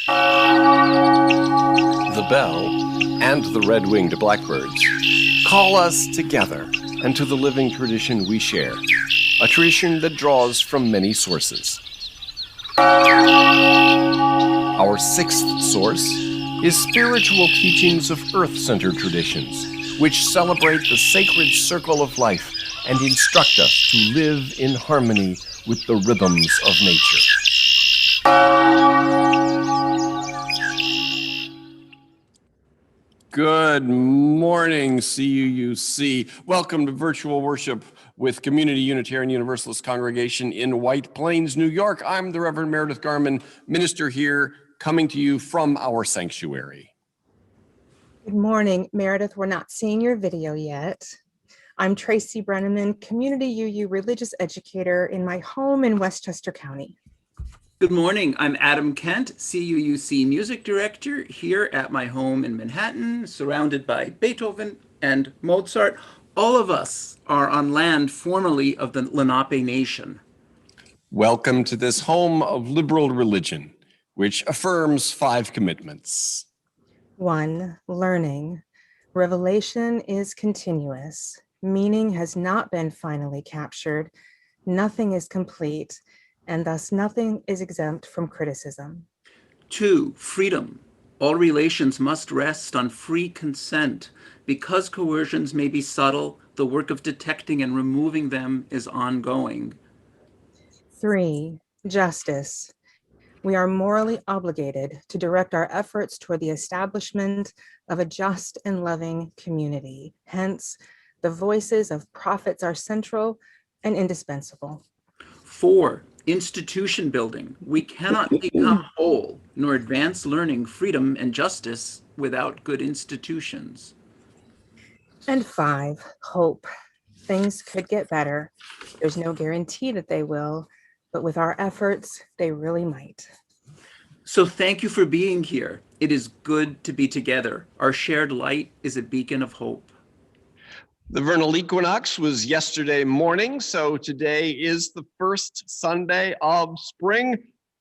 The bell and the red-winged blackbirds call us together and to the living tradition we share, a tradition that draws from many sources. Our sixth source is spiritual teachings of earth-centered traditions, which celebrate the sacred circle of life and instruct us to live in harmony with the rhythms of nature. Good morning, CUUC. Welcome to virtual worship with Community Unitarian Universalist Congregation in White Plains, New York. I'm the Reverend Meredith Garmon, minister here, coming to you from our sanctuary. Good morning, Meredith. We're not seeing your video yet. I'm Tracy Brenneman, Community UU religious educator in my home in Westchester County. Good morning, I'm Adam Kent, CUUC music director here at my home in Manhattan, surrounded by Beethoven and Mozart. All of us are on land formerly of the Lenape Nation. Welcome to this home of liberal religion, which affirms 5 commitments. 1, learning. Revelation is continuous. Meaning has not been finally captured. Nothing is complete, and thus nothing is exempt from criticism. 2, freedom. All relations must rest on free consent. Because coercions may be subtle, the work of detecting and removing them is ongoing. 3, justice. We are morally obligated to direct our efforts toward the establishment of a just and loving community. Hence, the voices of prophets are central and indispensable. 4, institution building. We cannot become whole nor advance learning, freedom, and justice without good institutions. And 5, hope. Things could get better. There's no guarantee that they will, but with our efforts, they really might. So thank you for being here. It is good to be together. Our shared light is a beacon of hope. The Vernal Equinox was yesterday morning, so today is the first Sunday of spring,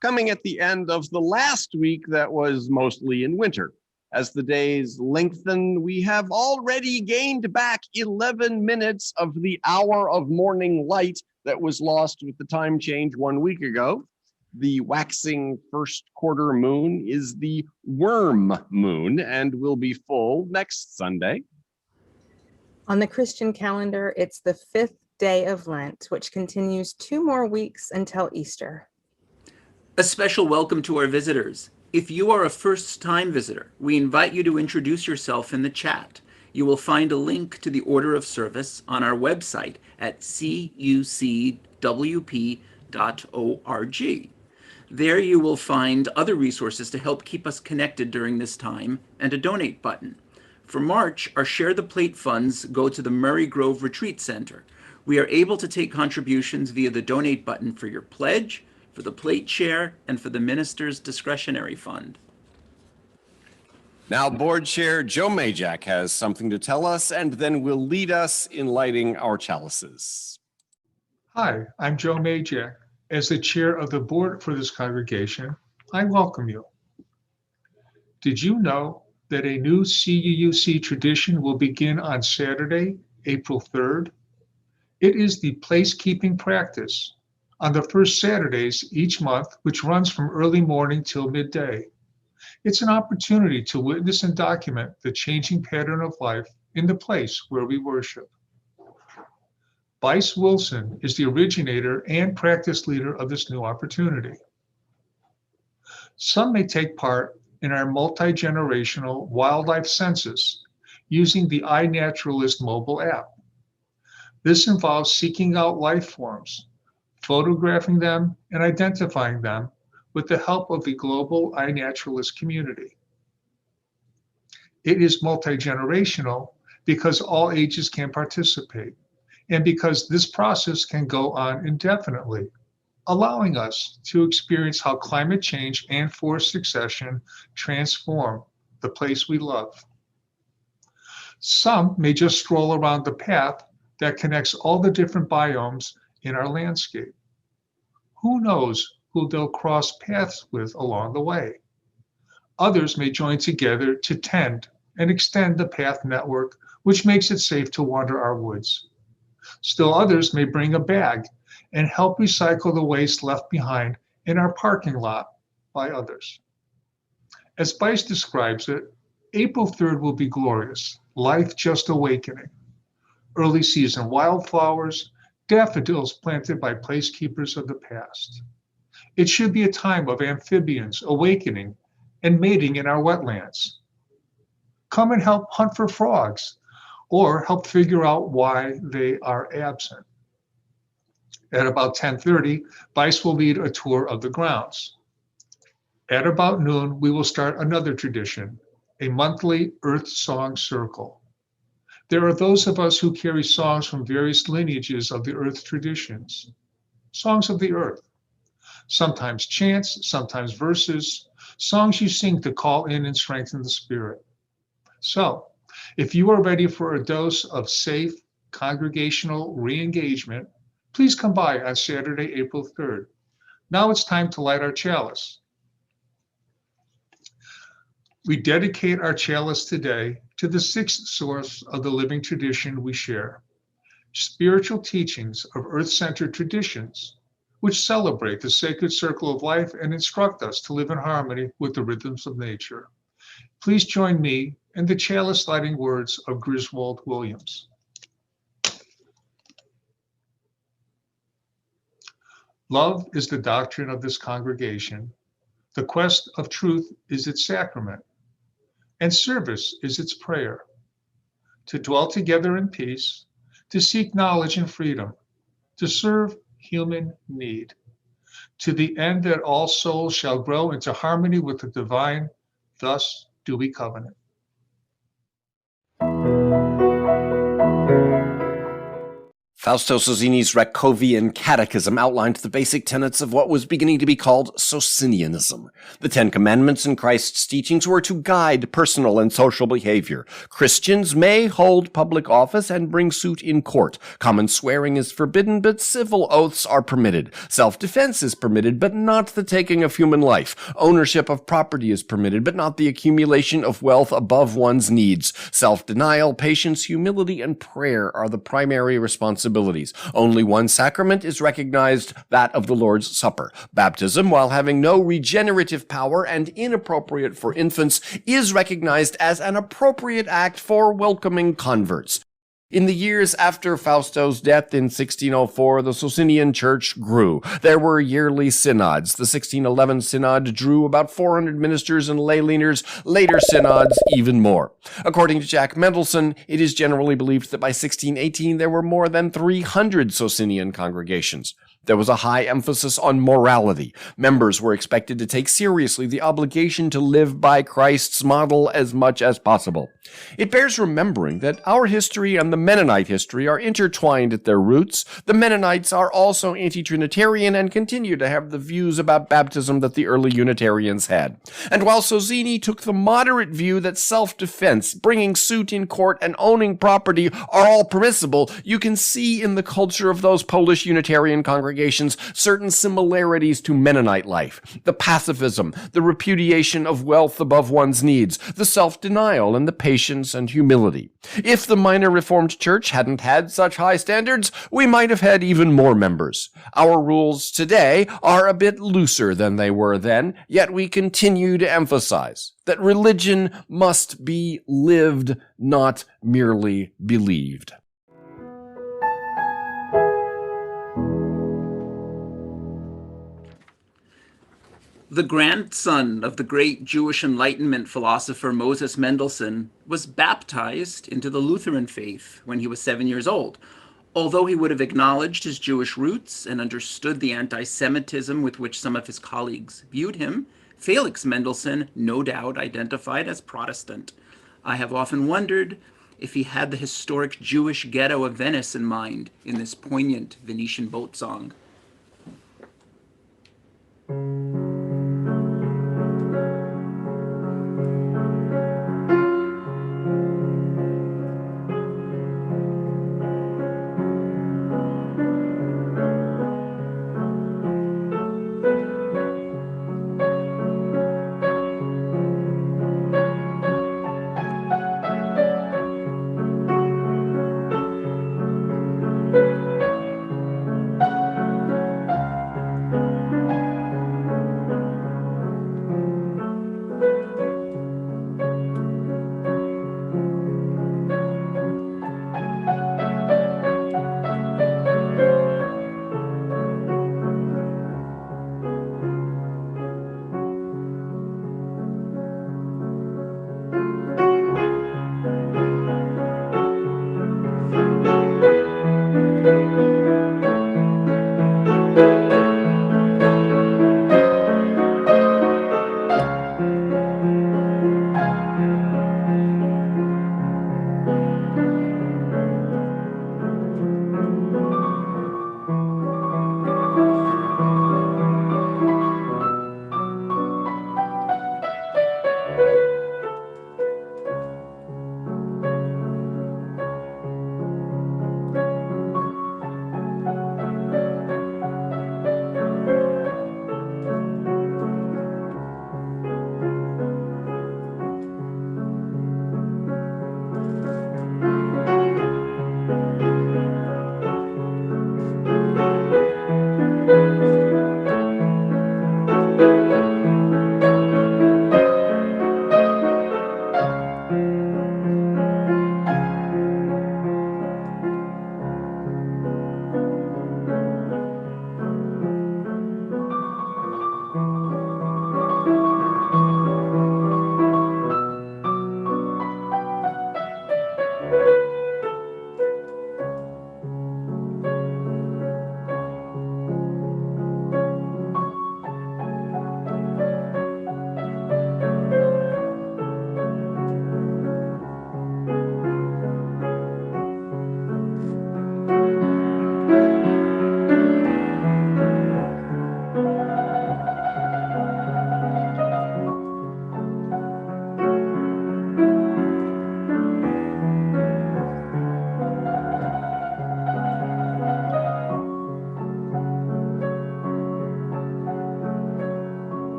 coming at the end of the last week that was mostly in winter. As the days lengthen, we have already gained back 11 minutes of the hour of morning light that was lost with the time change 1 week ago. The waxing first quarter moon is the worm moon and will be full next Sunday. On the Christian calendar, it's the 5th day of Lent, which continues 2 more weeks until Easter. A special welcome to our visitors. If you are a first-time visitor, we invite you to introduce yourself in the chat. You will find a link to the order of service on our website at cucwp.org. There you will find other resources to help keep us connected during this time and a donate button. For March, our Share the Plate funds go to the Murray Grove Retreat Center. We are able to take contributions via the donate button for your pledge, for the plate share, and for the minister's discretionary fund. Now, Board Chair Joe Majak has something to tell us and then will lead us in lighting our chalices. Hi, I'm Joe Majak. As the chair of the board for this congregation, I welcome you. Did you know that a new CUUC tradition will begin on Saturday, April 3rd? It is the placekeeping practice on the first Saturdays each month, which runs from early morning till midday. It's an opportunity to witness and document the changing pattern of life in the place where we worship. Vice Wilson is the originator and practice leader of this new opportunity. Some may take part in our multi-generational wildlife census using the iNaturalist mobile app. This involves seeking out life forms, photographing them, and identifying them with the help of the global iNaturalist community. It is multi-generational because all ages can participate, and because this process can go on indefinitely, allowing us to experience how climate change and forest succession transform the place we love. Some may just stroll around the path that connects all the different biomes in our landscape. Who knows who they'll cross paths with along the way? Others may join together to tend and extend the path network, which makes it safe to wander our woods. Still others may bring a bag and help recycle the waste left behind in our parking lot by others. As Bice describes it, April 3rd will be glorious, life just awakening. Early season wildflowers, daffodils planted by placekeepers of the past. It should be a time of amphibians awakening and mating in our wetlands. Come and help hunt for frogs or help figure out why they are absent. At about 10:30, Bice will lead a tour of the grounds. At about noon, we will start another tradition, a monthly Earth Song Circle. There are those of us who carry songs from various lineages of the Earth traditions, songs of the Earth, sometimes chants, sometimes verses, songs you sing to call in and strengthen the spirit. So, if you are ready for a dose of safe congregational re-engagement, please come by on Saturday, April 3rd. Now it's time to light our chalice. We dedicate our chalice today to the sixth source of the living tradition we share, spiritual teachings of earth-centered traditions, which celebrate the sacred circle of life and instruct us to live in harmony with the rhythms of nature. Please join me in the chalice lighting words of Griswold Williams. Love is the doctrine of this congregation. The quest of truth is its sacrament, and service is its prayer. To dwell together in peace, to seek knowledge and freedom, to serve human need, to the end that all souls shall grow into harmony with the divine, thus do we covenant. Fausto Sozzini's Racovian Catechism outlined the basic tenets of what was beginning to be called Socinianism. The Ten Commandments and Christ's teachings were to guide personal and social behavior. Christians may hold public office and bring suit in court. Common swearing is forbidden, but civil oaths are permitted. Self-defense is permitted, but not the taking of human life. Ownership of property is permitted, but not the accumulation of wealth above one's needs. Self-denial, patience, humility, and prayer are the primary responsibilities. Only one sacrament is recognized, that of the Lord's Supper. Baptism, while having no regenerative power and inappropriate for infants, is recognized as an appropriate act for welcoming converts. In the years after Fausto's death in 1604, the Socinian Church grew. There were yearly synods. The 1611 synod drew about 400 ministers and lay leaners, later synods even more. According to Jack Mendelson, it is generally believed that by 1618 there were more than 300 Socinian congregations. There was a high emphasis on morality. Members were expected to take seriously the obligation to live by Christ's model as much as possible. It bears remembering that our history and the Mennonite history are intertwined at their roots. The Mennonites are also anti-Trinitarian and continue to have the views about baptism that the early Unitarians had. And while Sozzini took the moderate view that self-defense, bringing suit in court, and owning property are all permissible, you can see in the culture of those Polish Unitarian congregations certain similarities to Mennonite life. The pacifism, the repudiation of wealth above one's needs, the self-denial, and the patience and humility. If the minor Reformed Church hadn't had such high standards, we might have had even more members. Our rules today are a bit looser than they were then, yet we continue to emphasize that religion must be lived, not merely believed. The grandson of the great Jewish Enlightenment philosopher Moses Mendelssohn was baptized into the Lutheran faith when he was 7 years old. Although he would have acknowledged his Jewish roots and understood the anti-Semitism with which some of his colleagues viewed him, Felix Mendelssohn no doubt identified as Protestant. I have often wondered if he had the historic Jewish ghetto of Venice in mind in this poignant Venetian boat song.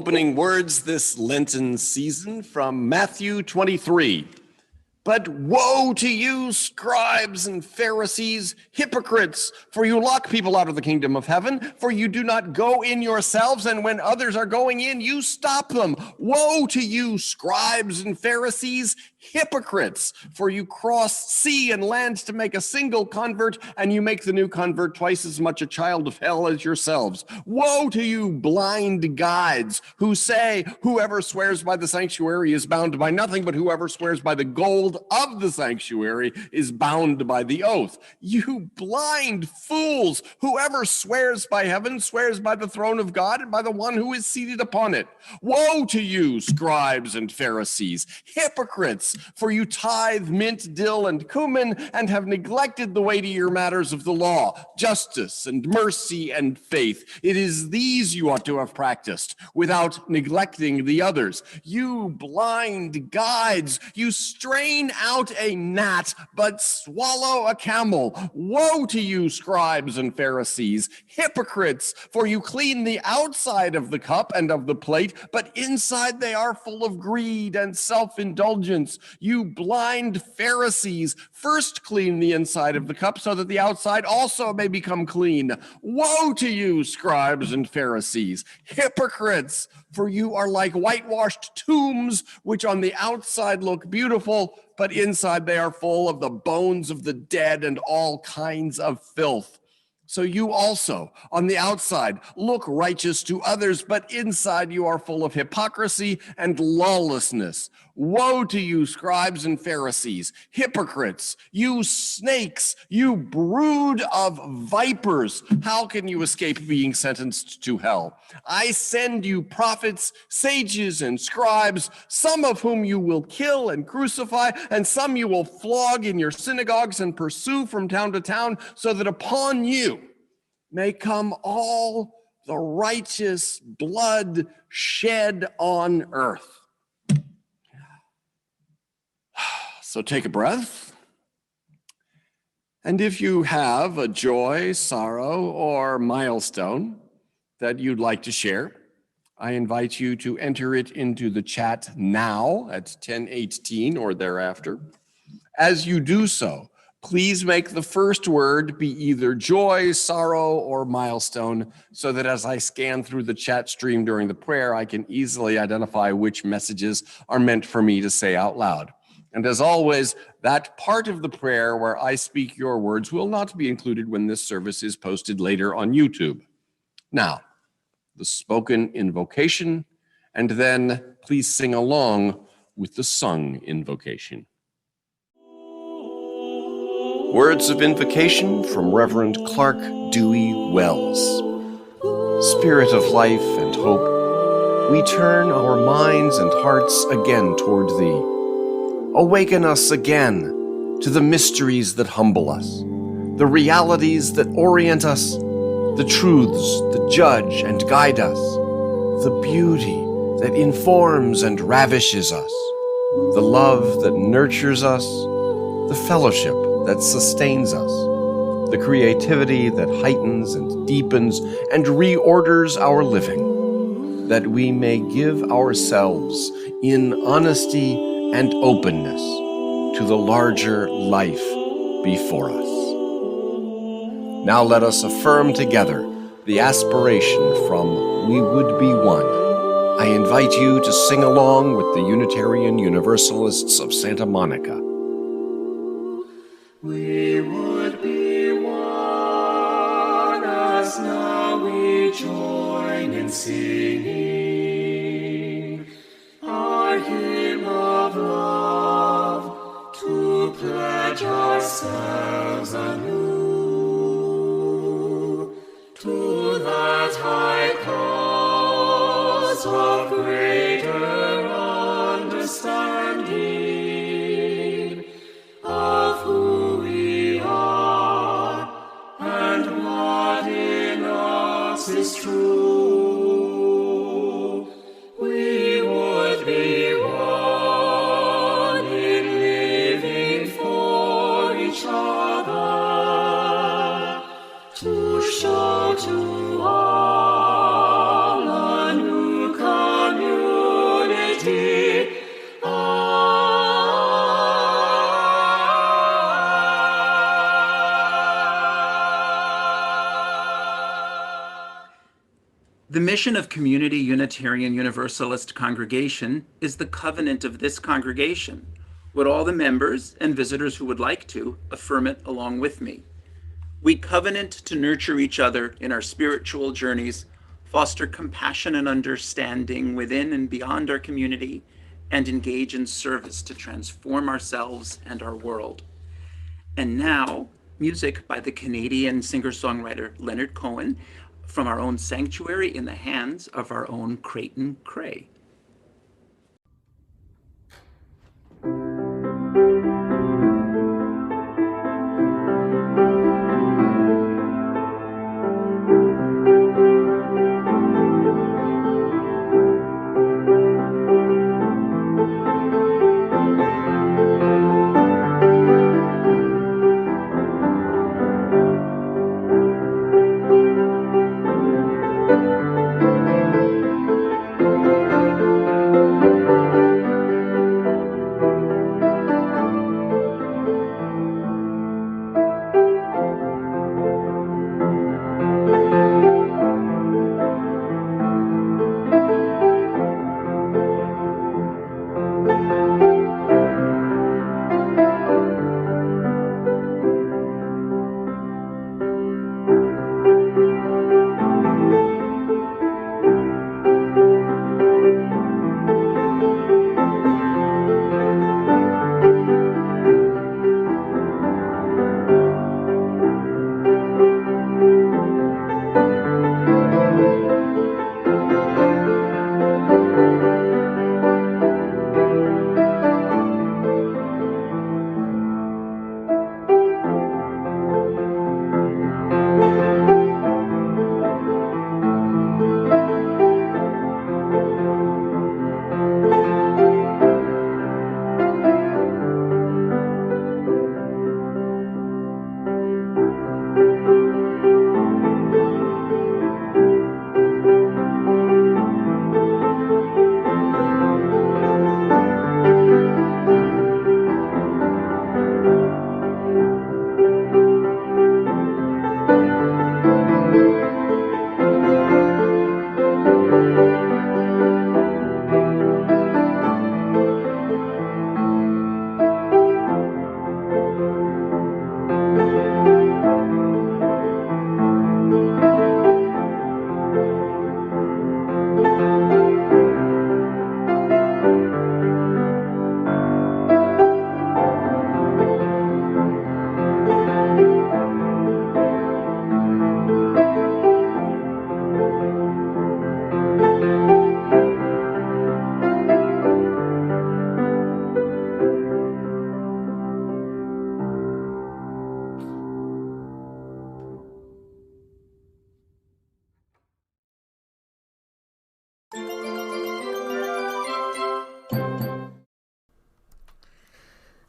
opening words this Lenten season from Matthew 23. But woe to you, scribes and Pharisees, hypocrites, for you lock people out of the kingdom of heaven, for you do not go in yourselves, and when others are going in, you stop them. Woe to you, scribes and Pharisees, hypocrites, for you cross sea and land to make a single convert, and you make the new convert twice as much a child of hell as yourselves. Woe to you, blind guides, who say, whoever swears by the sanctuary is bound by nothing, but whoever swears by the gold of the sanctuary is bound by the oath. You blind fools, whoever swears by heaven swears by the throne of God and by the one who is seated upon it. Woe to you, scribes and Pharisees, hypocrites, for you tithe mint, dill, and cumin, and have neglected the weightier matters of the law, justice and mercy and faith. It is these you ought to have practiced, without neglecting the others. You blind guides, you strain out a gnat, but swallow a camel. Woe to you, scribes and Pharisees, hypocrites, for you clean the outside of the cup and of the plate, but inside they are full of greed and self-indulgence. You blind Pharisees, first clean the inside of the cup so that the outside also may become clean. Woe to you, scribes and Pharisees, hypocrites, for you are like whitewashed tombs, which on the outside look beautiful, but inside they are full of the bones of the dead and all kinds of filth. So you also, on the outside, look righteous to others, but inside you are full of hypocrisy and lawlessness. Woe to you, scribes and Pharisees, hypocrites, you snakes, you brood of vipers. How can you escape being sentenced to hell? I send you prophets, sages, and scribes, some of whom you will kill and crucify, and some you will flog in your synagogues and pursue from town to town, so that upon you may come all the righteous blood shed on earth. So take a breath. And if you have a joy, sorrow, or milestone that you'd like to share, I invite you to enter it into the chat now at 10:18 or thereafter. As you do so, please make the first word be either joy, sorrow, or milestone, so that as I scan through the chat stream during the prayer, I can easily identify which messages are meant for me to say out loud. And as always, that part of the prayer where I speak your words will not be included when this service is posted later on YouTube. Now, the spoken invocation, and then please sing along with the sung invocation. Words of invocation from Reverend Clark Dewey Wells. Spirit of life and hope, we turn our minds and hearts again toward thee. Awaken us again to the mysteries that humble us, the realities that orient us, the truths that judge and guide us, the beauty that informs and ravishes us, the love that nurtures us, the fellowship that sustains us, the creativity that heightens and deepens and reorders our living, that we may give ourselves in honesty and openness to the larger life before us. Now let us affirm together the aspiration from We Would Be One. I invite you to sing along with the Unitarian Universalists of Santa Monica. We would be one as now we join in singing our hymn of love to pledge ourselves anew to that high cause of greater understanding of who we are and what in us is true. We would be one in living for each other, to show to all a new kind mission of Community Unitarian Universalist Congregation is the covenant of this congregation. Would all the members and visitors who would like to affirm it along with me? We covenant to nurture each other in our spiritual journeys, foster compassion and understanding within and beyond our community, and engage in service to transform ourselves and our world. And now, music by the Canadian singer-songwriter Leonard Cohen from our own sanctuary in the hands of our own Creighton Cray.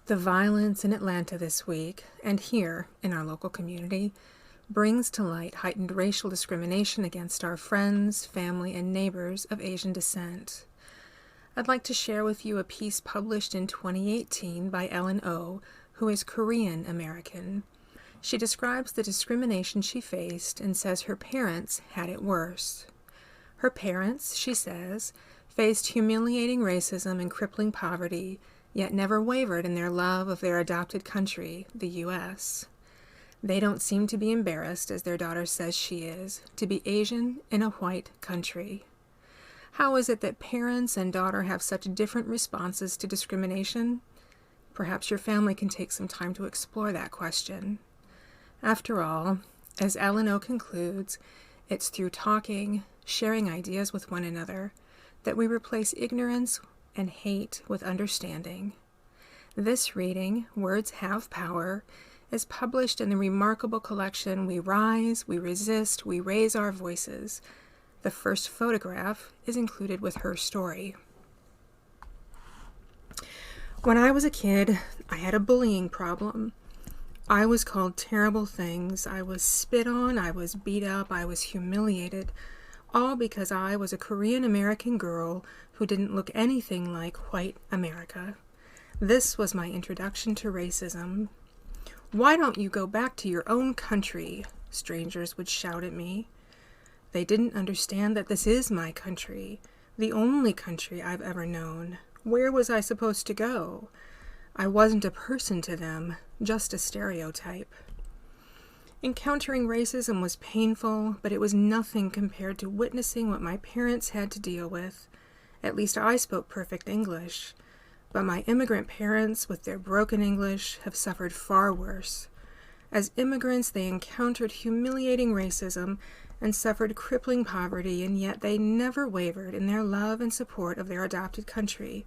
The violence in Atlanta this week, and here in our local community, brings to light heightened racial discrimination against our friends, family, and neighbors of Asian descent. I'd like to share with you a piece published in 2018 by Ellen Oh, who is Korean American. She describes the discrimination she faced and says her parents had it worse. Her parents, she says, faced humiliating racism and crippling poverty, yet never wavered in their love of their adopted country, the U.S. They don't seem to be embarrassed, as their daughter says she is, to be Asian in a white country. How is it that parents and daughter have such different responses to discrimination? Perhaps your family can take some time to explore that question. After all, as Ellen O concludes, it's through talking, sharing ideas with one another, that we replace ignorance and hate with understanding. This reading, Words Have Power, is published in the remarkable collection We Rise, We Resist, We Raise Our Voices. The first photograph is included with her story. When I was a kid, I had a bullying problem. I was called terrible things. I was spit on, I was beat up, I was humiliated, all because I was a Korean American girl who didn't look anything like white America. This was my introduction to racism. "Why don't you go back to your own country?" strangers would shout at me. They didn't understand that this is my country, the only country I've ever known. Where was I supposed to go? I wasn't a person to them, just a stereotype. Encountering racism was painful, but it was nothing compared to witnessing what my parents had to deal with. At least I spoke perfect English, but my immigrant parents, with their broken English, have suffered far worse. As immigrants, they encountered humiliating racism and suffered crippling poverty, and yet they never wavered in their love and support of their adopted country,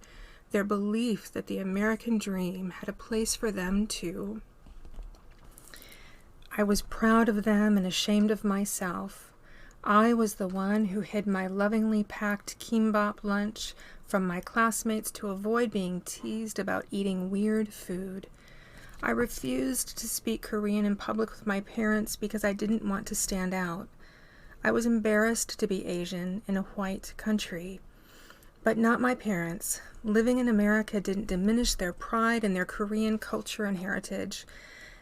their belief that the American dream had a place for them too. I was proud of them and ashamed of myself. I was the one who hid my lovingly packed kimbap lunch from my classmates to avoid being teased about eating weird food. I refused to speak Korean in public with my parents because I didn't want to stand out. I was embarrassed to be Asian in a white country. But not my parents. Living in America didn't diminish their pride in their Korean culture and heritage.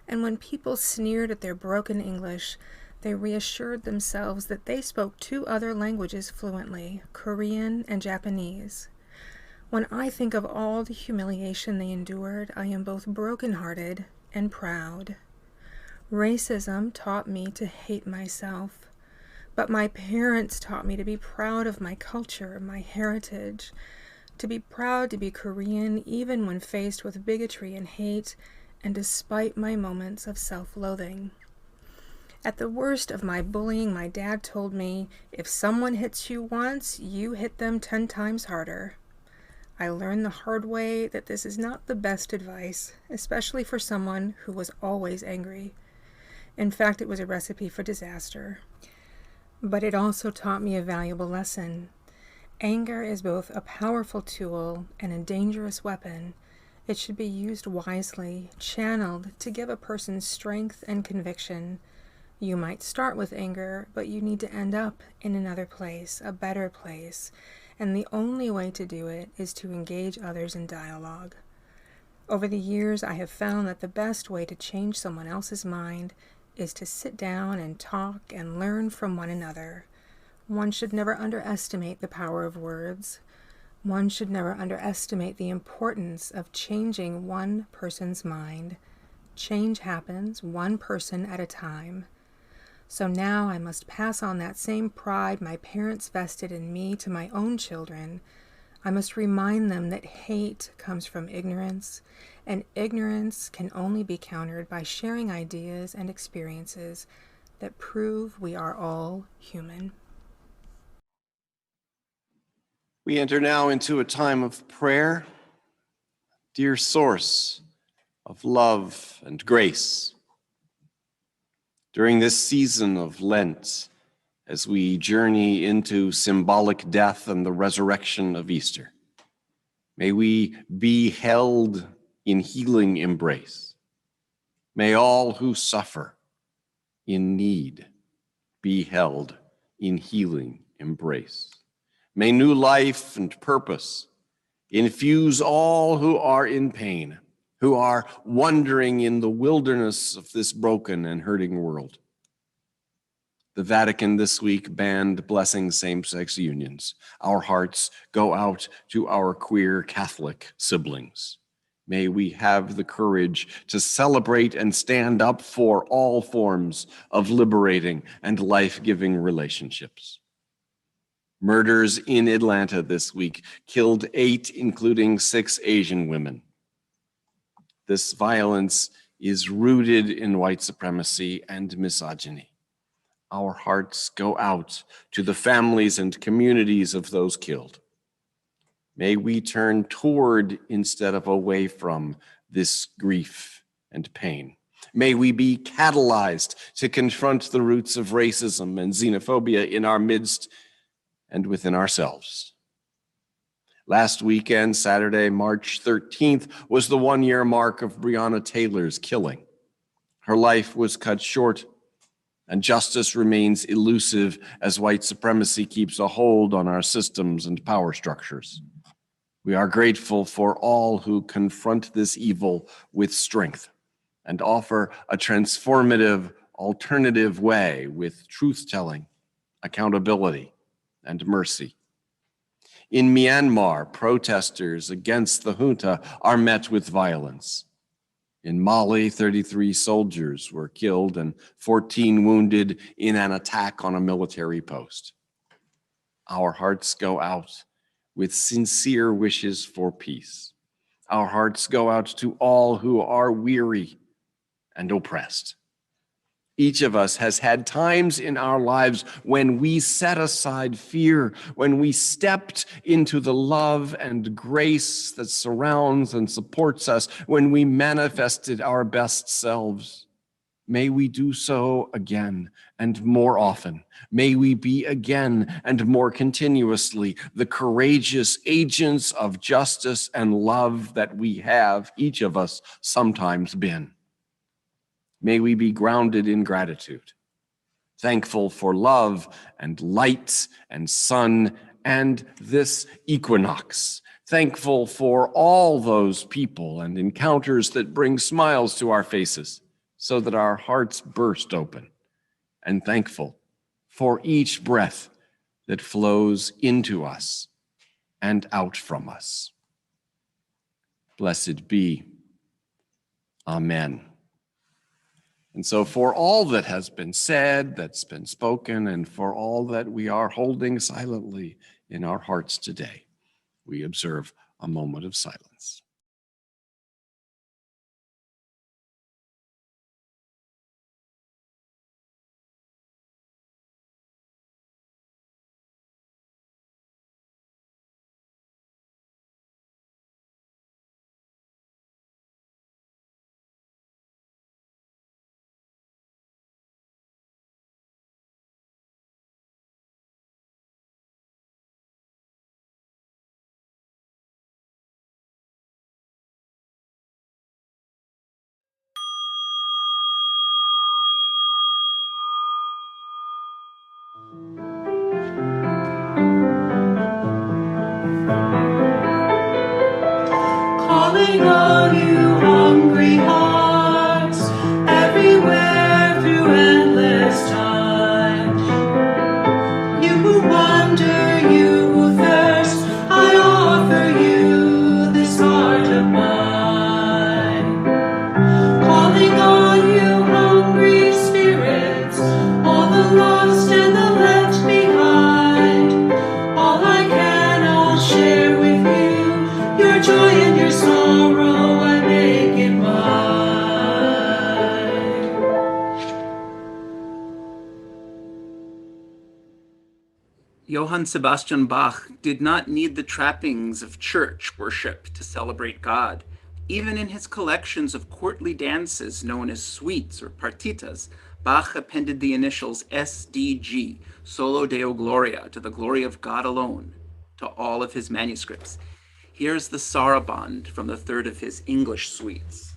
And when people sneered at their broken English, they reassured themselves that they spoke 2 other languages fluently, Korean and Japanese. When I think of all the humiliation they endured, I am both brokenhearted and proud. Racism taught me to hate myself, but my parents taught me to be proud of my culture, my heritage, to be proud to be Korean even when faced with bigotry and hate, and despite my moments of self-loathing. At the worst of my bullying, my dad told me, if someone hits you once, you hit them 10 times harder. I learned the hard way that this is not the best advice, especially for someone who was always angry. In fact, it was a recipe for disaster. But it also taught me a valuable lesson. Anger is both a powerful tool and a dangerous weapon. It should be used wisely, channeled to give a person strength and conviction. You might start with anger, but you need to end up in another place, a better place. And the only way to do it is to engage others in dialogue. Over the years, I have found that the best way to change someone else's mind is to sit down and talk and learn from one another. One should never underestimate the power of words. One should never underestimate the importance of changing one person's mind. Change happens one person at a time. So now I must pass on that same pride my parents vested in me to my own children. I must remind them that hate comes from ignorance, and ignorance can only be countered by sharing ideas and experiences that prove we are all human. We enter now into a time of prayer. Dear source of love and grace, during this season of Lent, as we journey into symbolic death and the resurrection of Easter, may we be held in healing embrace. May all who suffer in need be held in healing embrace. May new life and purpose infuse all who are in pain, who are wandering in the wilderness of this broken and hurting world. The Vatican this week banned blessing same-sex unions. Our hearts go out to our queer Catholic siblings. May we have the courage to celebrate and stand up for all forms of liberating and life-giving relationships. Murders in Atlanta this week killed 8, including 6 Asian women. This violence is rooted in white supremacy and misogyny. Our hearts go out to the families and communities of those killed. May we turn toward instead of away from this grief and pain. May we be catalyzed to confront the roots of racism and xenophobia in our midst and within ourselves. Last weekend, Saturday, March 13th, was the 1-year mark of Breonna Taylor's killing. Her life was cut short, and justice remains elusive as white supremacy keeps a hold on our systems and power structures. We are grateful for all who confront this evil with strength and offer a transformative, alternative way with truth-telling, accountability, and mercy. In Myanmar, protesters against the junta are met with violence. In Mali, 33 soldiers were killed and 14 wounded in an attack on a military post. Our hearts go out with sincere wishes for peace. Our hearts go out to all who are weary and oppressed. Each of us has had times in our lives when we set aside fear, when we stepped into the love and grace that surrounds and supports us, when we manifested our best selves. May we do so again and more often. May we be again and more continuously the courageous agents of justice and love that we have, each of us, sometimes been. May we be grounded in gratitude, thankful for love and light and sun and this equinox, thankful for all those people and encounters that bring smiles to our faces so that our hearts burst open, and thankful for each breath that flows into us and out from us. Blessed be. Amen. And so for all that has been said, that's been spoken, and for all that we are holding silently in our hearts today, we observe a moment of silence. Calling on you, hungry hearts, everywhere through endless time. You who wander, you who thirst, I offer you this heart of mine. Calling on you, hungry spirits, all the lost and the left behind. All I can, I'll share with you, your joy and your sorrow, I make it mine. Johann Sebastian Bach did not need the trappings of church worship to celebrate God. Even in his collections of courtly dances known as suites or partitas, Bach appended the initials SDG, Solo Deo Gloria, to the glory of God alone, to all of his manuscripts. Here's the Saraband from the third of his English suites.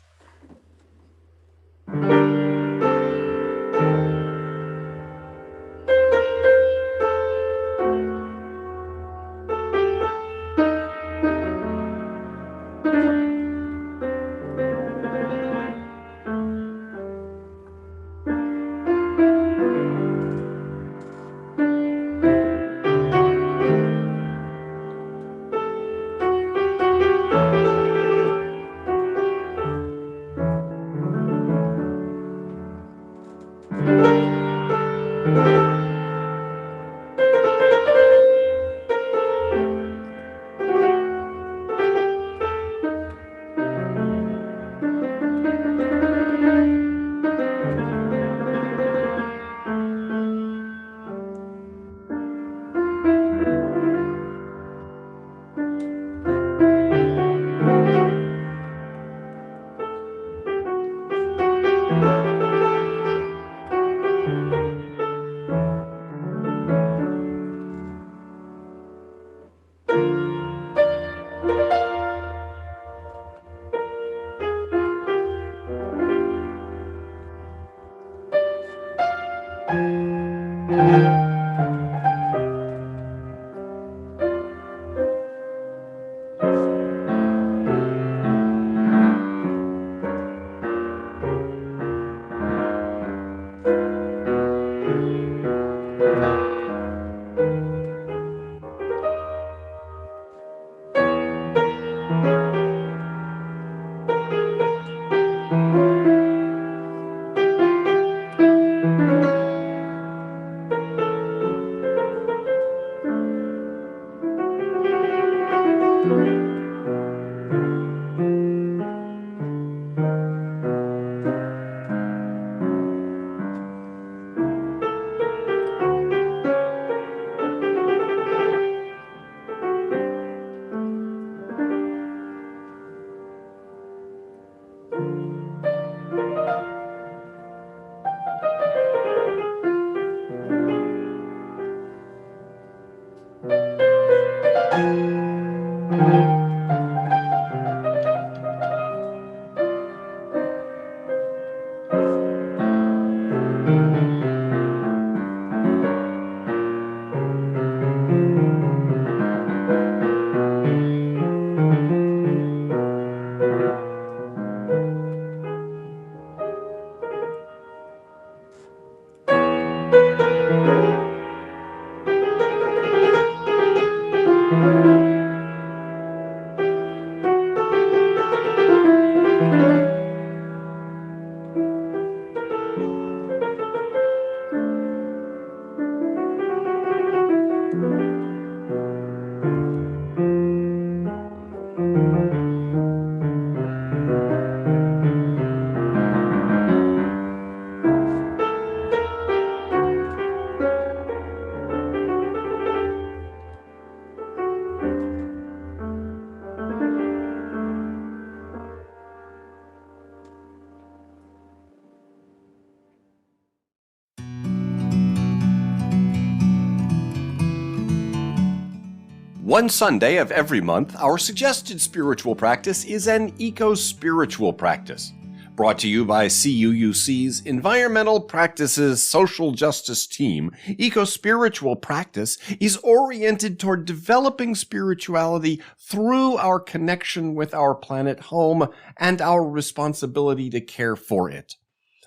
One Sunday of every month, our suggested spiritual practice is an eco-spiritual practice. Brought to you by CUUC's Environmental Practices Social Justice Team, Ecospiritual Practice is oriented toward developing spirituality through our connection with our planet home and our responsibility to care for it.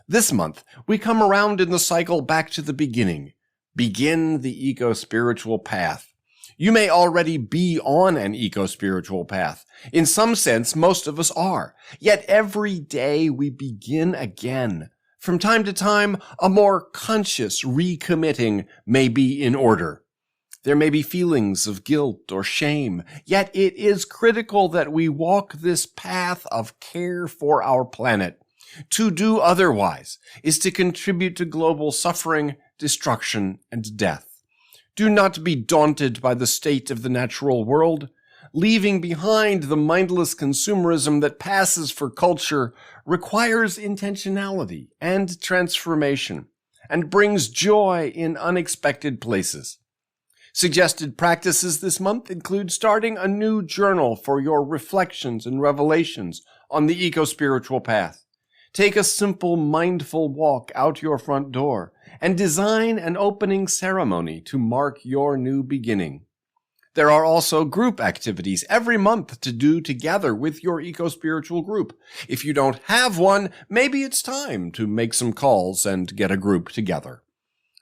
This month, we come around in the cycle back to the beginning. Begin the eco-spiritual path. You may already be on an eco-spiritual path. In some sense, most of us are. Yet every day we begin again. From time to time, a more conscious recommitting may be in order. There may be feelings of guilt or shame, yet it is critical that we walk this path of care for our planet. To do otherwise is to contribute to global suffering, destruction, and death. Do not be daunted by the state of the natural world. Leaving behind the mindless consumerism that passes for culture requires intentionality and transformation, and brings joy in unexpected places. Suggested practices this month include starting a new journal for your reflections and revelations on the eco-spiritual path. Take a simple, mindful walk out your front door and design an opening ceremony to mark your new beginning. There are also group activities every month to do together with your eco-spiritual group. If you don't have one, maybe it's time to make some calls and get a group together.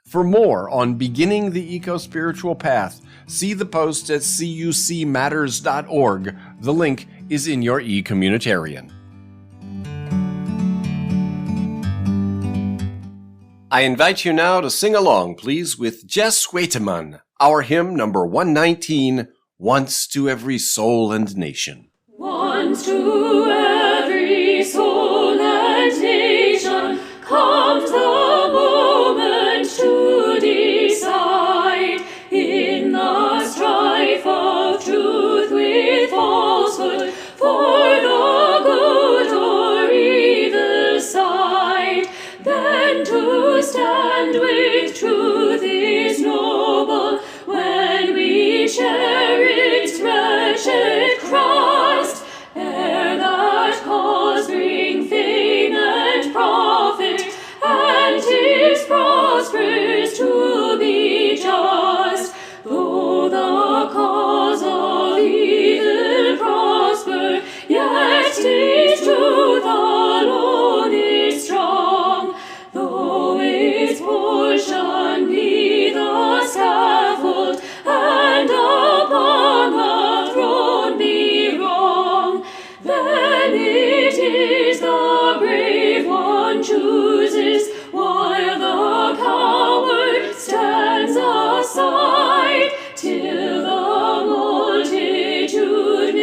For more on beginning the eco-spiritual path, see the post at cucmatters.org. The link is in your e-communitarian. I invite you now to sing along, please, with Jess Waiteman, our hymn number 119, Once to Every Soul and Nation. Once to every soul and nation comes the moment to decide. In the strife of truth with falsehood, for the good or evil side, then to stand with truth is noble when we share its wretched crust, ere that cause bring fame and profit, and 'tis prosperous to be just. Though the cause of evil prosper, yet 'tis truth alone is strong. Though its portion be the scaffold, and upon the throne be wrong, then it is the brave one chooses, while the coward stands aside, till the multitude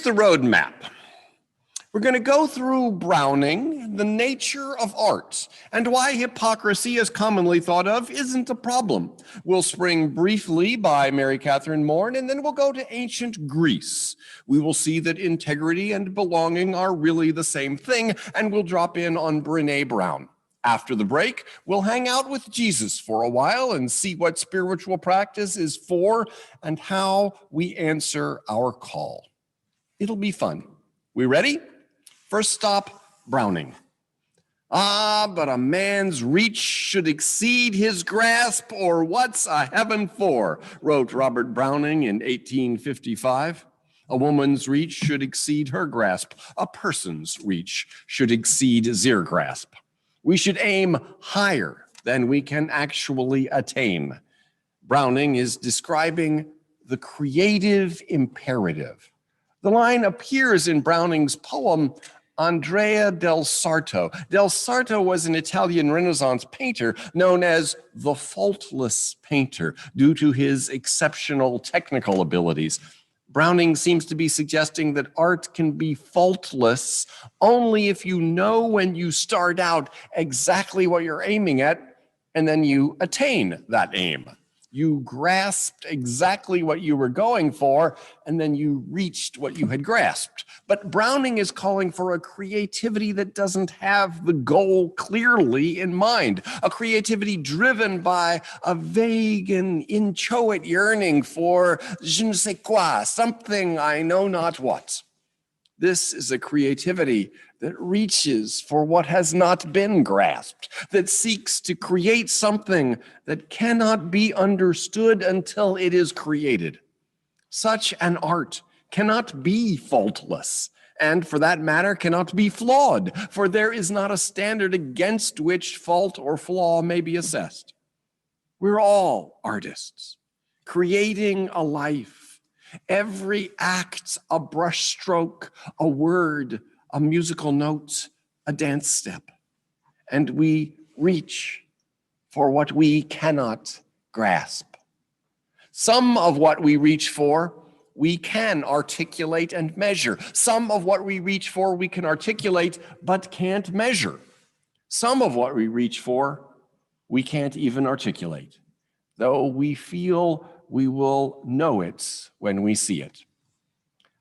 the roadmap. We're going to go through Browning, the nature of art, and why hypocrisy, as commonly thought of, isn't a problem. We'll spring briefly by Mary Catherine Moore, and then we'll go to ancient Greece. We will see that integrity and belonging are really the same thing, and we'll drop in on Brené Brown. After the break, we'll hang out with Jesus for a while and see what spiritual practice is for and how we answer our call. It'll be fun. We ready? First stop, Browning. But a man's reach should exceed his grasp, or what's a heaven for, wrote Robert Browning in 1855. A woman's reach should exceed her grasp. A person's reach should exceed their grasp. We should aim higher than we can actually attain. Browning is describing the creative imperative. The line appears in Browning's poem, Andrea Del Sarto. Del Sarto was an Italian Renaissance painter known as the faultless painter due to his exceptional technical abilities. Browning seems to be suggesting that art can be faultless only if you know when you start out exactly what you're aiming at, and then you attain that aim. You grasped exactly what you were going for, and then you reached what you had grasped. But Browning is calling for a creativity that doesn't have the goal clearly in mind, a creativity driven by a vague and inchoate yearning for je ne sais quoi, something I know not what. This is a creativity that reaches for what has not been grasped, that seeks to create something that cannot be understood until it is created. Such an art cannot be faultless, and for that matter, cannot be flawed, for there is not a standard against which fault or flaw may be assessed. We're all artists, creating a life. Every act, a brushstroke, a word, a musical note, a dance step. And we reach for what we cannot grasp. Some of what we reach for, we can articulate and measure. Some of what we reach for, we can articulate but can't measure. Some of what we reach for, we can't even articulate, though we feel we will know it when we see it.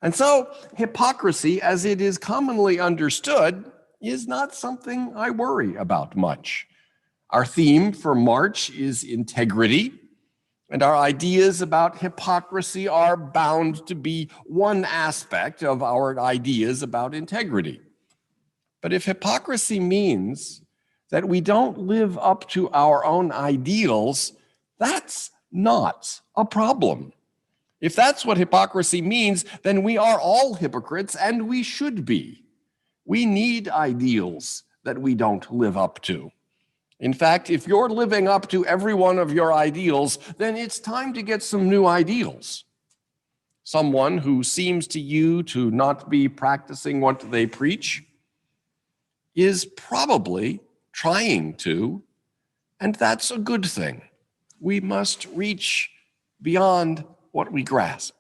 And so hypocrisy, as it is commonly understood, is not something I worry about much. Our theme for March is integrity, and our ideas about hypocrisy are bound to be one aspect of our ideas about integrity. But if hypocrisy means that we don't live up to our own ideals, that's not a problem. If that's what hypocrisy means, then we are all hypocrites, and we should be. We need ideals that we don't live up to. In fact, if you're living up to every one of your ideals, then it's time to get some new ideals. Someone who seems to you to not be practicing what they preach is probably trying to, and that's a good thing. We must reach beyond what we grasp.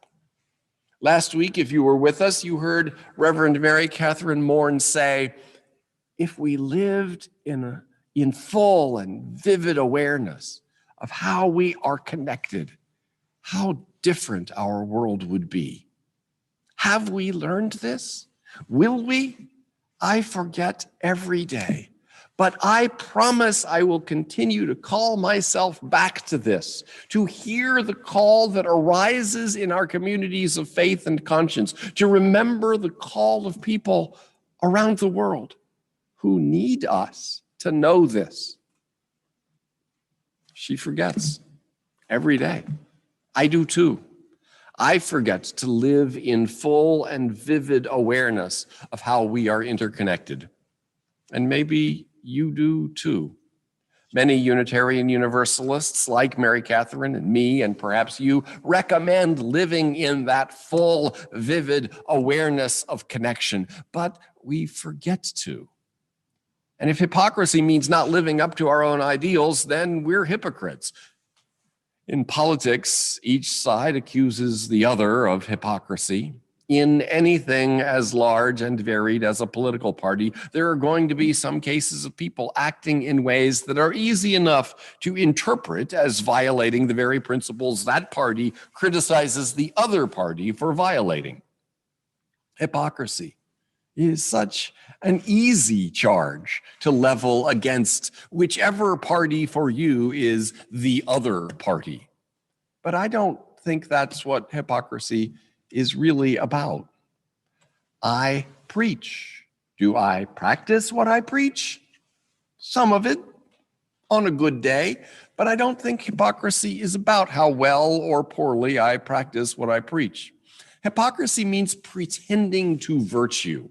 Last week, if you were with us, you heard Reverend Mary Catherine Moore say, if we lived in full and vivid awareness of how we are connected, how different our world would be. Have we learned this? Will we? I forget every day. But I promise I will continue to call myself back to this, to hear the call that arises in our communities of faith and conscience, to remember the call of people around the world who need us to know this. She forgets every day. I do too. I forget to live in full and vivid awareness of how we are interconnected. And maybe you do too. Many Unitarian Universalists, like Mary Catherine and me, and perhaps you, recommend living in that full, vivid awareness of connection, but we forget to. And if hypocrisy means not living up to our own ideals, then we're hypocrites. In politics, each side accuses the other of hypocrisy. In anything as large and varied as a political party, there are going to be some cases of people acting in ways that are easy enough to interpret as violating the very principles that party criticizes the other party for violating. Hypocrisy is such an easy charge to level against whichever party for you is the other party. But I don't think that's what hypocrisy is really about. I preach. Do I practice what I preach? Some of it on a good day, but I don't think hypocrisy is about how well or poorly I practice what I preach. Hypocrisy means pretending to virtue.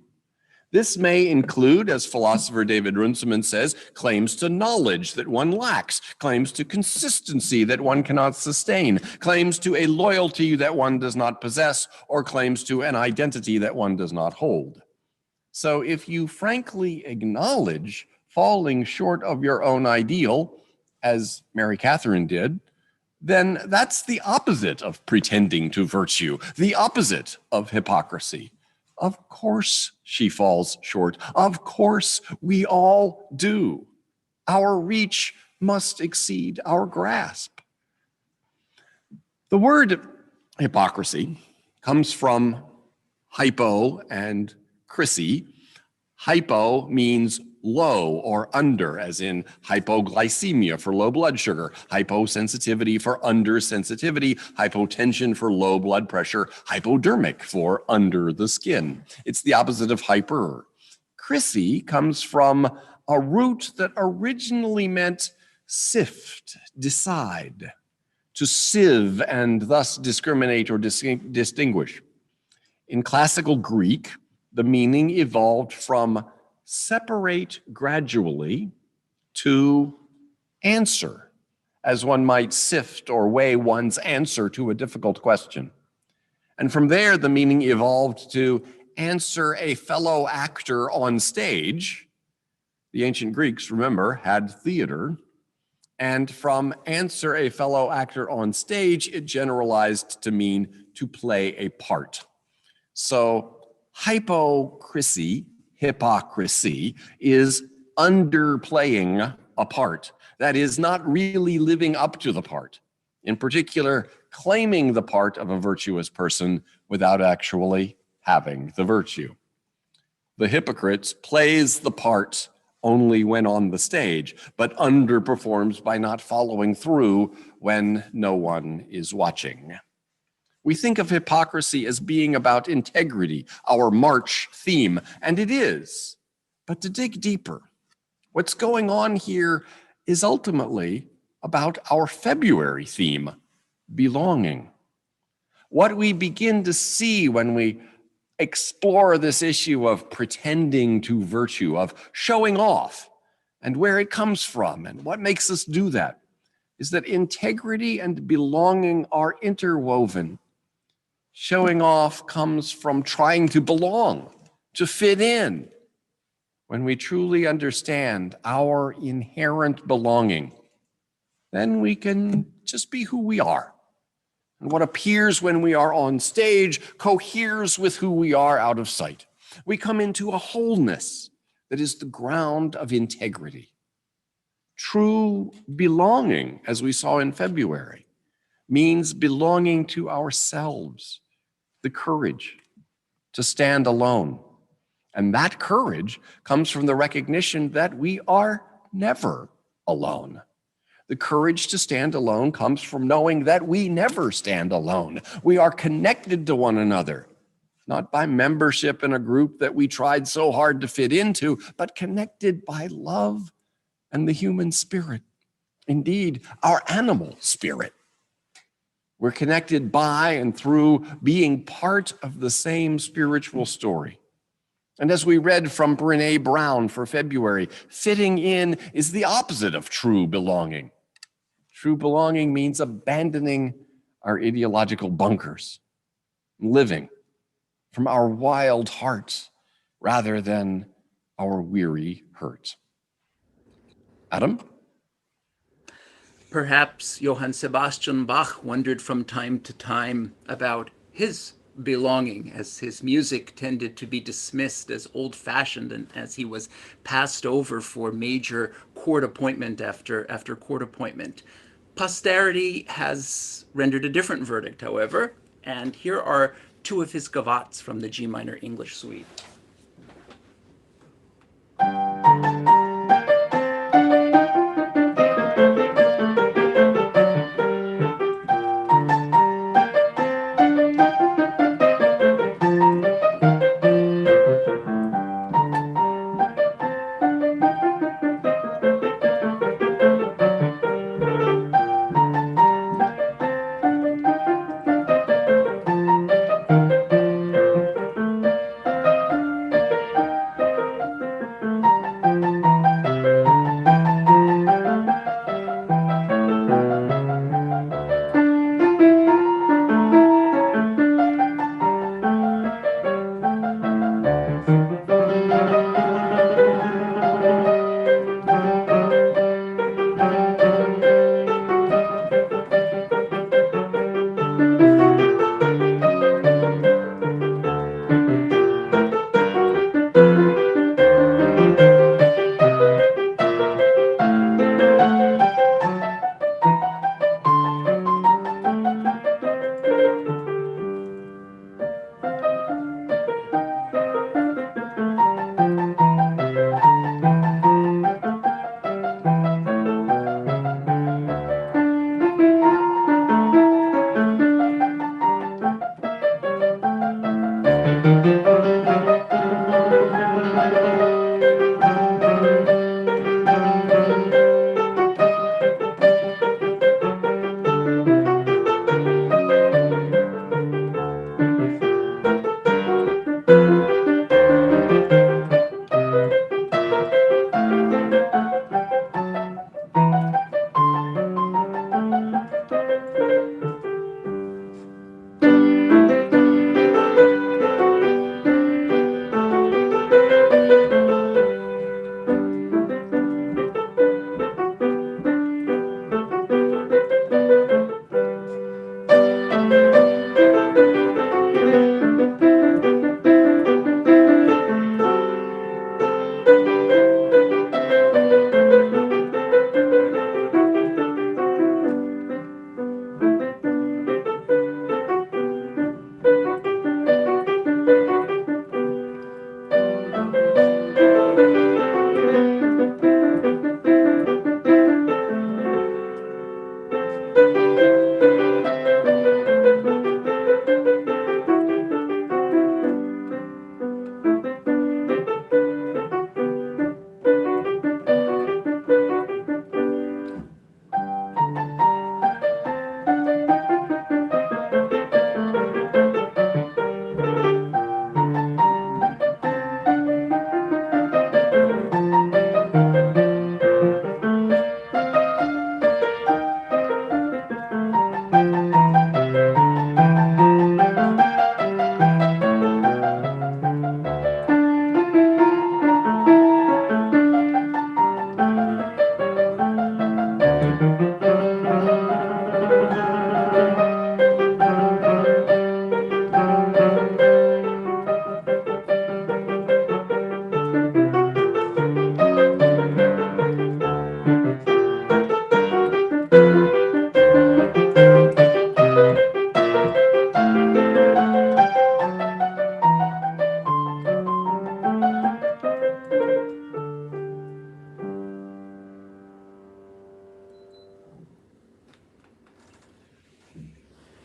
This may include, as philosopher David Runciman says, claims to knowledge that one lacks, claims to consistency that one cannot sustain, claims to a loyalty that one does not possess, or claims to an identity that one does not hold. So if you frankly acknowledge falling short of your own ideal, as Mary Catherine did, then that's the opposite of pretending to virtue, the opposite of hypocrisy. Of course she falls short. Of course we all do. Our reach must exceed our grasp. The word hypocrisy comes from hypo and crisy. Hypo means low or under, as in hypoglycemia for low blood sugar, hyposensitivity for undersensitivity, hypotension for low blood pressure, hypodermic for under the skin. It's the opposite of hyper. Crisy comes from a root that originally meant sift, decide, to sieve and thus discriminate or distinguish. In classical Greek, the meaning evolved from separate gradually to answer, as one might sift or weigh one's answer to a difficult question. And from there, the meaning evolved to answer a fellow actor on stage. The ancient Greeks, remember, had theater. And from answer a fellow actor on stage, it generalized to mean to play a part. So hypocrisy is underplaying a part. That is, not really living up to the part. In particular, claiming the part of a virtuous person without actually having the virtue. The hypocrite plays the part only when on the stage, but underperforms by not following through when no one is watching. We think of hypocrisy as being about integrity, our March theme, and it is. But to dig deeper, what's going on here is ultimately about our February theme, belonging. What we begin to see when we explore this issue of pretending to virtue, of showing off, and where it comes from, and what makes us do that, is that integrity and belonging are interwoven. Showing off comes from trying to belong, to fit in. When we truly understand our inherent belonging, then we can just be who we are. And what appears when we are on stage coheres with who we are out of sight. We come into a wholeness that is the ground of integrity. True belonging, as we saw in February, means belonging to ourselves, the courage to stand alone. And that courage comes from the recognition that we are never alone. The courage to stand alone comes from knowing that we never stand alone. We are connected to one another, not by membership in a group that we tried so hard to fit into, but connected by love and the human spirit. Indeed, our animal spirit. We're connected by and through being part of the same spiritual story. And as we read from Brené Brown for February, fitting in is the opposite of true belonging. True belonging means abandoning our ideological bunkers, living from our wild hearts rather than our weary hurt. Adam? Perhaps Johann Sebastian Bach wondered from time to time about his belonging, as his music tended to be dismissed as old-fashioned and as he was passed over for major court appointment after court appointment. Posterity has rendered a different verdict, however, and here are two of his gavottes from the G minor English suite.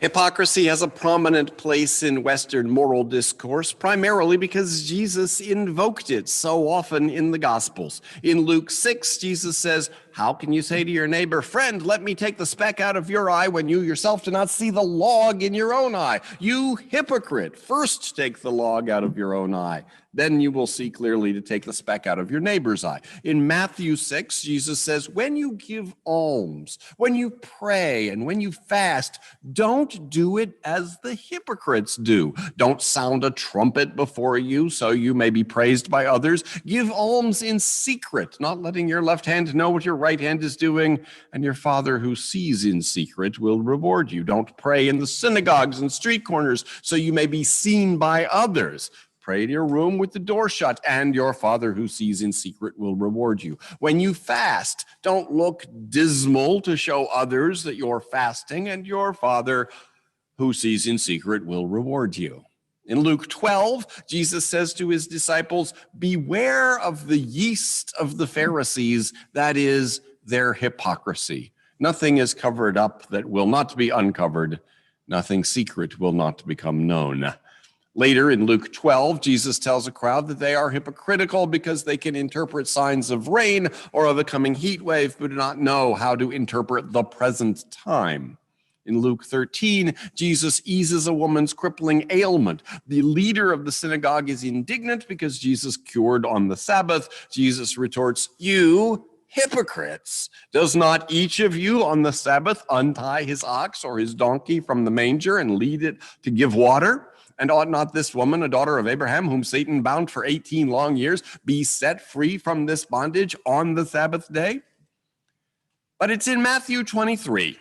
Hypocrisy has a prominent place in Western moral discourse, primarily because Jesus invoked it so often in the Gospels. In Luke 6, Jesus says, "How can you say to your neighbor, 'Friend, let me take the speck out of your eye,' when you yourself do not see the log in your own eye? You hypocrite, first take the log out of your own eye. Then you will see clearly to take the speck out of your neighbor's eye." In Matthew 6, Jesus says, "When you give alms, when you pray, and when you fast, don't do it as the hypocrites do. Don't sound a trumpet before you so you may be praised by others. Give alms in secret, not letting your left hand know what your right hand is doing, and your Father who sees in secret will reward you. Don't pray in the synagogues and street corners so you may be seen by others. Pray in your room with the door shut, and your Father who sees in secret will reward you. When you fast, don't look dismal to show others that you're fasting, and your Father who sees in secret will reward you. In Luke 12, Jesus says to his disciples, beware of the yeast of the Pharisees, that is, their hypocrisy. Nothing is covered up that will not be uncovered. Nothing secret will not become known. Later in Luke 12, Jesus tells a crowd that they are hypocritical because they can interpret signs of rain or of a coming heat wave, but do not know how to interpret the present time. In Luke 13, Jesus eases a woman's crippling ailment. The leader of the synagogue is indignant because Jesus cured on the Sabbath. Jesus retorts, you hypocrites! Does not each of you on the Sabbath untie his ox or his donkey from the manger and lead it to give water? And ought not this woman, a daughter of Abraham, whom Satan bound for 18 long years, be set free from this bondage on the Sabbath day? But it's in Matthew 23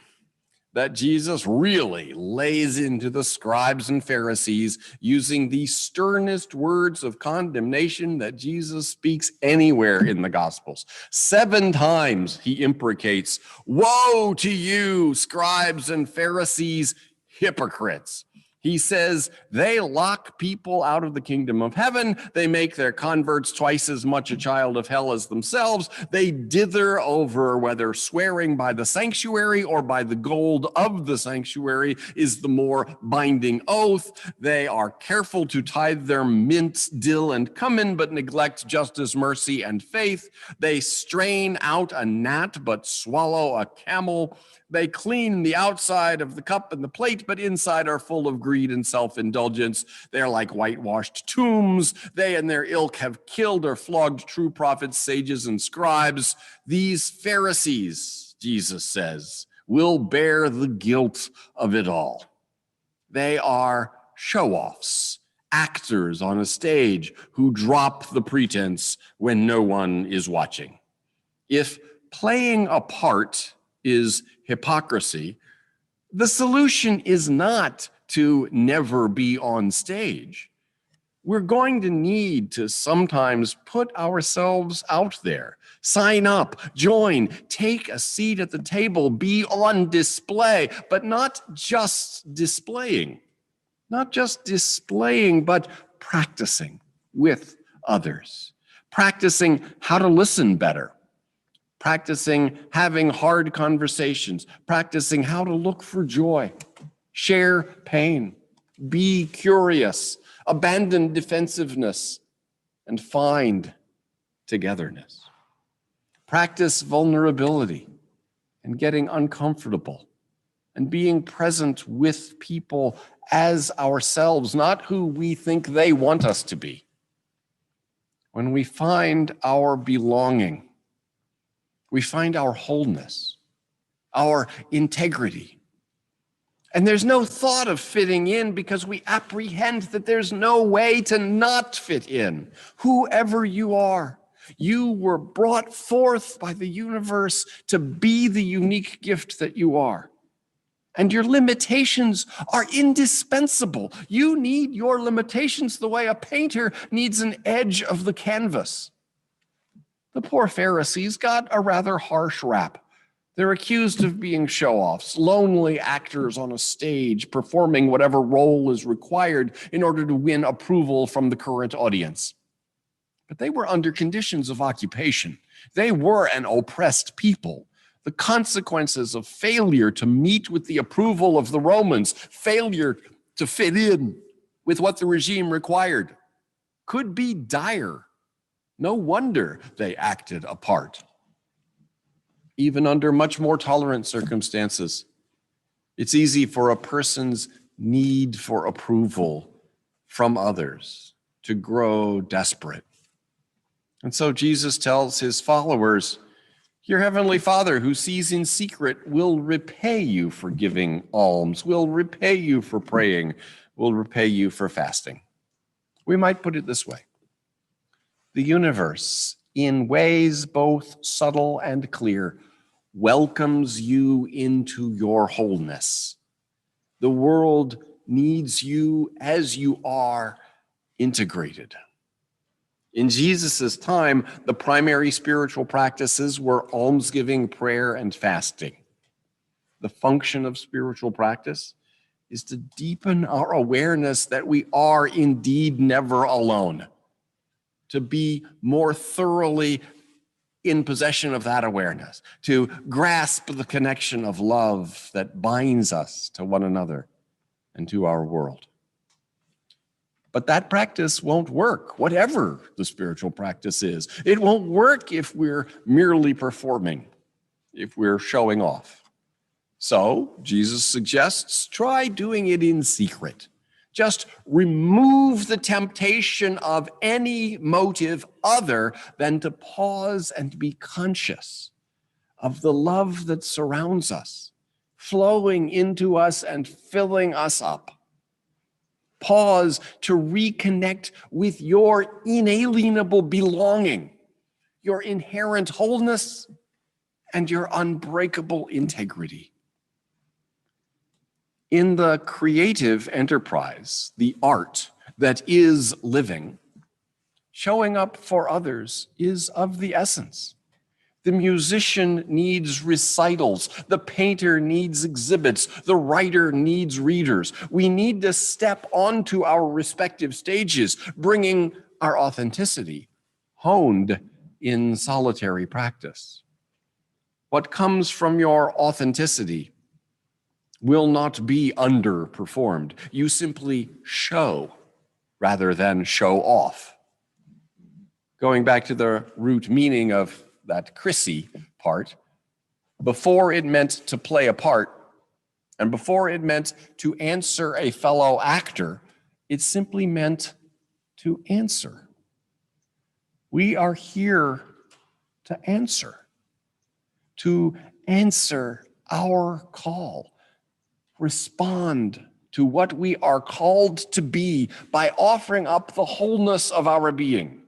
that Jesus really lays into the scribes and Pharisees using the sternest words of condemnation that Jesus speaks anywhere in the Gospels. 7 times he imprecates, woe to you, scribes and Pharisees, hypocrites. He says they lock people out of the kingdom of heaven. They make their converts twice as much a child of hell as themselves. They dither over whether swearing by the sanctuary or by the gold of the sanctuary is the more binding oath. They are careful to tithe their mint, dill, and cumin, but neglect justice, mercy, and faith. They strain out a gnat, but swallow a camel. They clean the outside of the cup and the plate, but inside are full of greed and self-indulgence. They are like whitewashed tombs. They and their ilk have killed or flogged true prophets, sages, and scribes. These Pharisees, Jesus says, will bear the guilt of it all. They are show-offs, actors on a stage who drop the pretense when no one is watching. If playing a part is hypocrisy, the solution is not to never be on stage. We're going to need to sometimes put ourselves out there, sign up, join, take a seat at the table, be on display, but not just displaying, but practicing with others, practicing how to listen better, practicing having hard conversations, practicing how to look for joy, share pain, be curious, abandon defensiveness, and find togetherness. Practice vulnerability and getting uncomfortable and being present with people as ourselves, not who we think they want us to be. When we find our belonging, we find our wholeness, our integrity. And there's no thought of fitting in because we apprehend that there's no way to not fit in. Whoever you are, you were brought forth by the universe to be the unique gift that you are. And your limitations are indispensable. You need your limitations the way a painter needs an edge of the canvas. The poor Pharisees got a rather harsh rap. They're accused of being show-offs, lonely actors on a stage, performing whatever role is required in order to win approval from the current audience. But they were under conditions of occupation. They were an oppressed people. The consequences of failure to meet with the approval of the Romans, failure to fit in with what the regime required, could be dire. No wonder they acted apart. Even under much more tolerant circumstances, it's easy for a person's need for approval from others to grow desperate. And so Jesus tells his followers, your heavenly Father who sees in secret will repay you for giving alms, will repay you for praying, will repay you for fasting. We might put it this way. The universe in ways both subtle and clear, welcomes you into your wholeness. The world needs you as you are, integrated. In Jesus' time, the primary spiritual practices were almsgiving, prayer, and fasting. The function of spiritual practice is to deepen our awareness that we are indeed never alone, to be more thoroughly in possession of that awareness, to grasp the connection of love that binds us to one another and to our world. But that practice won't work, whatever the spiritual practice is. It won't work if we're merely performing, if we're showing off. So Jesus suggests, try doing it in secret. Just remove the temptation of any motive other than to pause and be conscious of the love that surrounds us, flowing into us and filling us up. Pause to reconnect with your inalienable belonging, your inherent wholeness, and your unbreakable integrity. In the creative enterprise, the art that is living, showing up for others is of the essence. The musician needs recitals, the painter needs exhibits, the writer needs readers. We need to step onto our respective stages, bringing our authenticity, honed in solitary practice. What comes from your authenticity will not be underperformed. You simply show rather than show off. Going back to the root meaning of that Chrissy part, before it meant to play a part, and before it meant to answer a fellow actor, it simply meant to answer. We are here to answer our call. Respond to what we are called to be by offering up the wholeness of our being,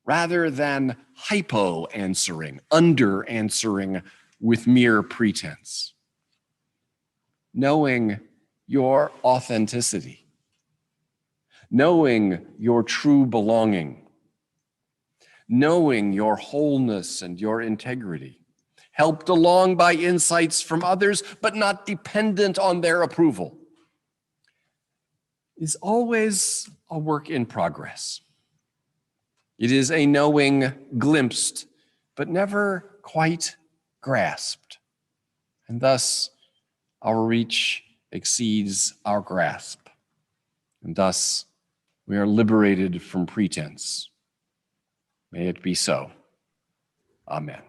rather than hypo-answering, under-answering with mere pretense. Knowing your authenticity, knowing your true belonging, knowing your wholeness and your integrity, helped along by insights from others, but not dependent on their approval, is always a work in progress. It is a knowing glimpsed, but never quite grasped. And thus, our reach exceeds our grasp. And thus, we are liberated from pretense. May it be so. Amen.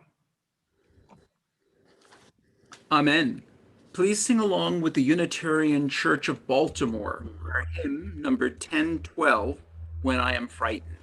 Amen. Please sing along with the Unitarian Church of Baltimore, our hymn number 1012, When I Am Frightened.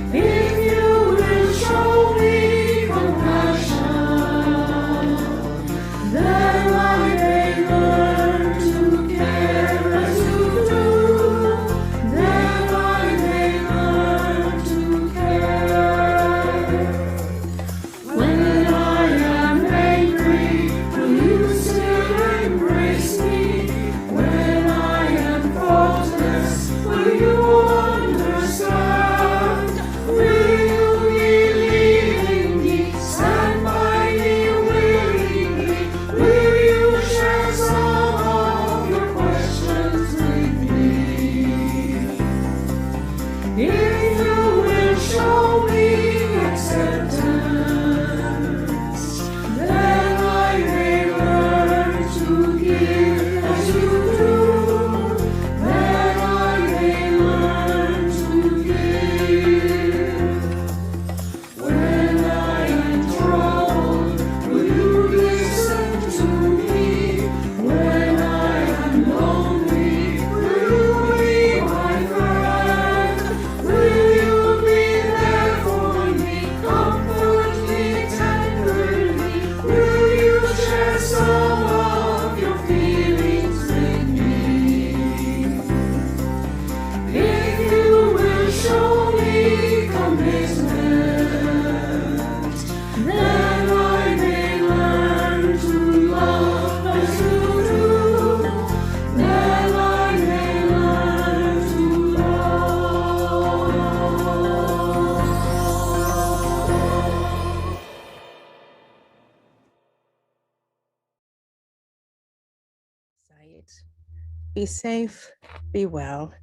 If you will show me compassion, night. Be safe, be well.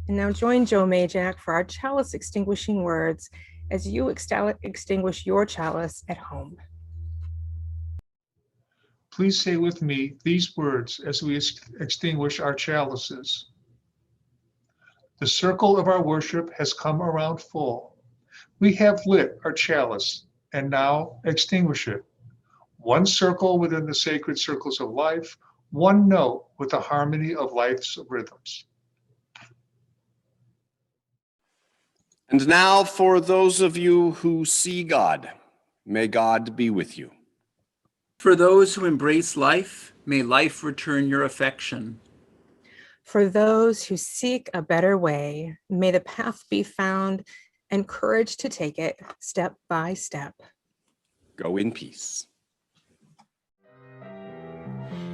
And now join Joe Majak for our chalice extinguishing words as you extinguish your chalice at home. Please say with me these words as we extinguish our chalices. The circle of our worship has come around full. We have lit our chalice and now extinguish it. One circle within the sacred circles of life, one note with the harmony of life's rhythms. And now for those of you who see God, may God be with you. For those who embrace life, may life return your affection. For those who seek a better way, may the path be found and courage to take it step by step. Go in peace.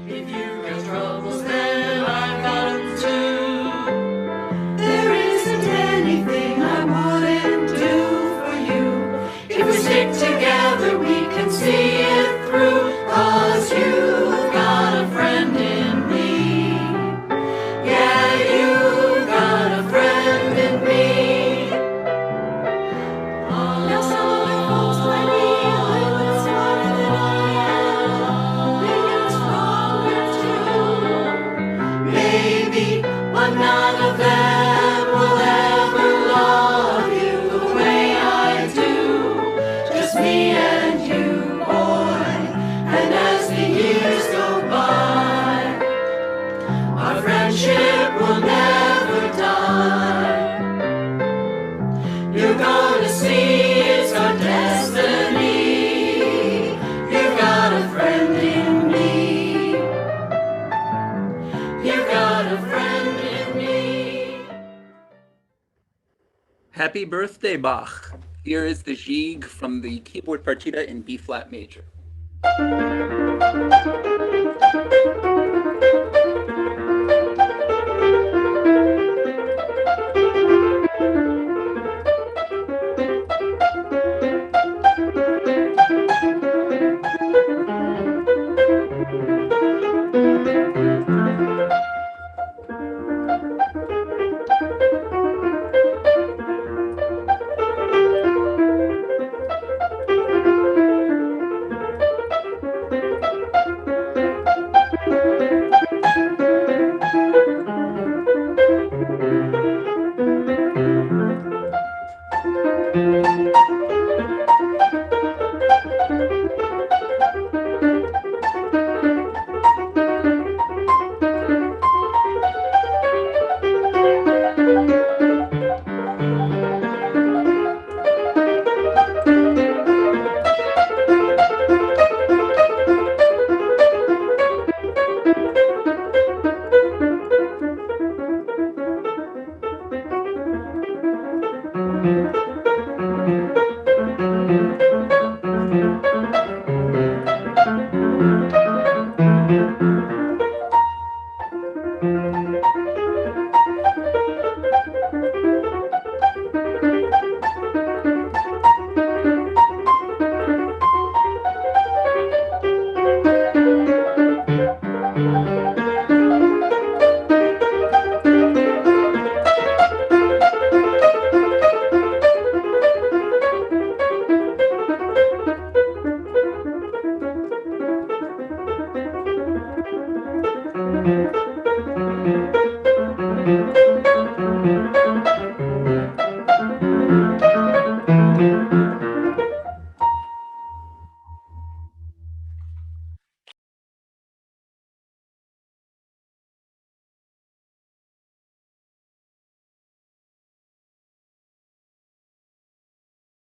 If you got troubles, then I've got them too. There isn't anything I wouldn't do for you. If we stick together, we can see it through. 'Cause you've got a friend in me. Yeah, you've got a friend in me. Now some of you folks might be a little bit smarter than I am. Maybe, but none of them will ever love you the way I do. Just me and you, boy. And as the years go by, our friendship will never die. You're gonna see it's our destiny. You've got a friend in me. You've got a friend in me. Happy birthday, Bach. Here is the Gigue from the keyboard partita in B flat major.